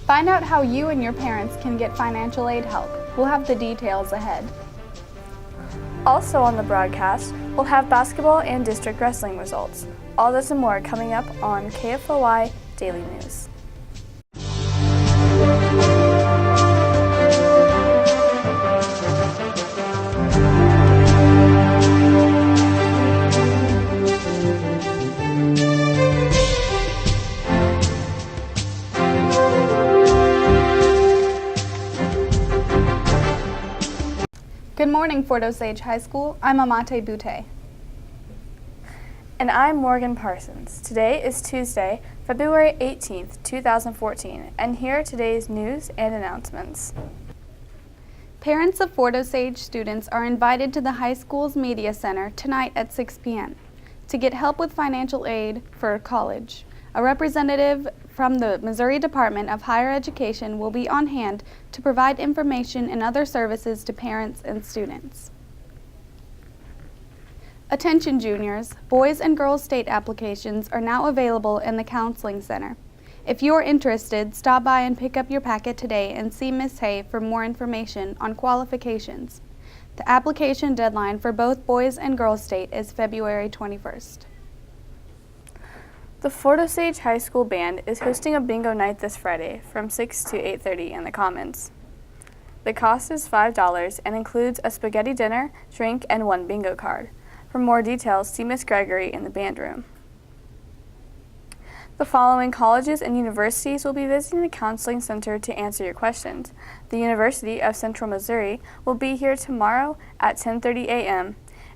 Find out how you and your parents can get financial aid help. We'll have the details ahead. Also on the broadcast, we'll have basketball and district wrestling results. All this and more coming up on KFOI Daily News. Good morning, Fort Osage High School. I'm Amate Butte. And I'm Morgan Parsons. Today is Tuesday, February 18th, 2014, and here are today's news and announcements. Parents of Fort Osage students are invited to the high school's media center tonight at 6 p.m. to get help with financial aid for college. A representative from the Missouri Department of Higher Education will be on hand to provide information and other services to parents and students. Attention juniors, boys and girls state applications are now available in the Counseling Center. If you are interested, stop by and pick up your packet today and see Ms. Hay for more information on qualifications. The application deadline for both boys and girls state is February 21st. The Fort Osage High School Band is hosting a bingo night this Friday from 6 to 8:30 in the Commons. The cost is $5 and includes a spaghetti dinner, drink, and one bingo card. For more details, see Ms. Gregory in the band room. The following colleges and universities will be visiting the Counseling Center to answer your questions. The University of Central Missouri will be here tomorrow at 10:30 a.m.,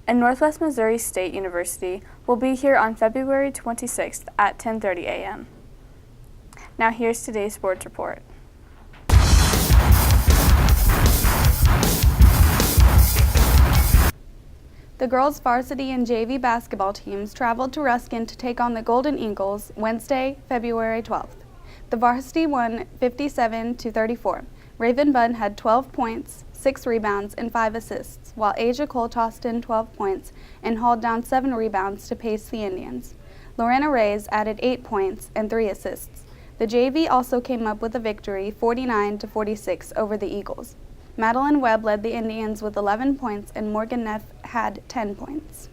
and Northwest Missouri State University will be here on February 26th at 10:30 a.m. Now here's today's sports report. The girls' varsity and JV basketball teams traveled to Ruskin to take on the Golden Eagles Wednesday, February 12th. The varsity won 57-34. Raven Bunn had 12 points, 6 rebounds, and 5 assists, while Asia Cole tossed in 12 points and hauled down 7 rebounds to pace the Indians. Lorena Reyes added 8 points and 3 assists. The JV also came up with a victory 49-46 over the Eagles. Madeline Webb led the Indians with 11 points and Morgan Neff had 10 points.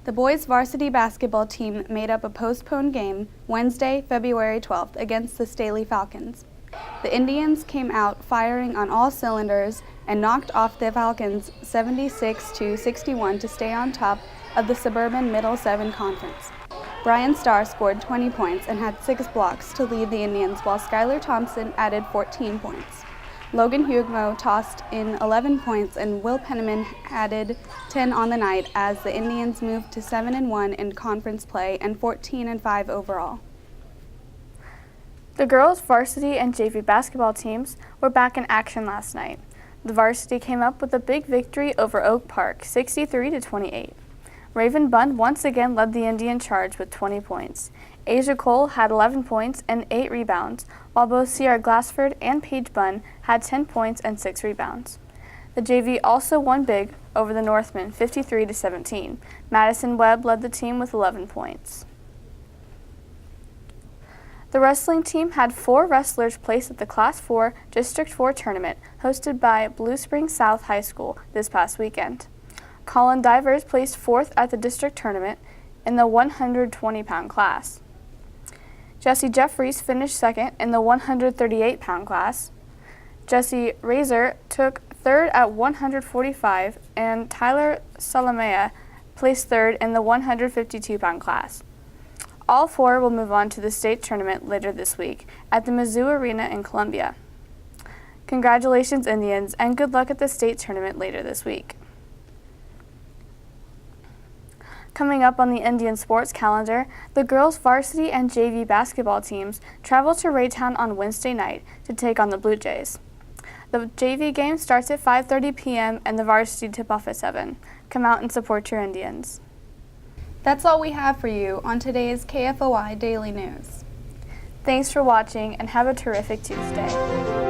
The boys' varsity basketball team made up a postponed game Wednesday, February 12th against the Staley Falcons. The Indians came out firing on all cylinders and knocked off the Falcons 76-61 to stay on top of the Suburban Middle 7 Conference. Brian Starr scored 20 points and had 6 blocks to lead the Indians, while Skylar Thompson added 14 points. Logan Hugo tossed in 11 points and Will Penniman added 10 on the night as the Indians moved to 7-1 in conference play and 14-5 overall. The girls' varsity and JV basketball teams were back in action last night. The varsity came up with a big victory over Oak Park, 63-28. Raven Bunn once again led the Indian charge with 20 points. Asia Cole had 11 points and 8 rebounds, while both Sierra Glassford and Paige Bunn had 10 points and 6 rebounds. The JV also won big over the Northmen, 53-17. Madison Webb led the team with 11 points. The wrestling team had 4 wrestlers placed at the Class 4 District 4 tournament hosted by Blue Springs South High School this past weekend. Colin Divers placed 4th at the district tournament in the 120-pound class. Jesse Jeffries finished 2nd in the 138-pound class. Jesse Razor took 3rd at 145, and Tyler Salamea placed 3rd in the 152-pound class. All 4 will move on to the state tournament later this week at the Mizzou Arena in Columbia. Congratulations, Indians, and good luck at the state tournament later this week. Coming up on the Indian sports calendar, the girls' varsity and JV basketball teams travel to Raytown on Wednesday night to take on the Blue Jays. The JV game starts at 5:30 p.m. and the varsity tip-off at 7. Come out and support your Indians. That's all we have for you on today's KFOI Daily News. Thanks for watching and have a terrific Tuesday.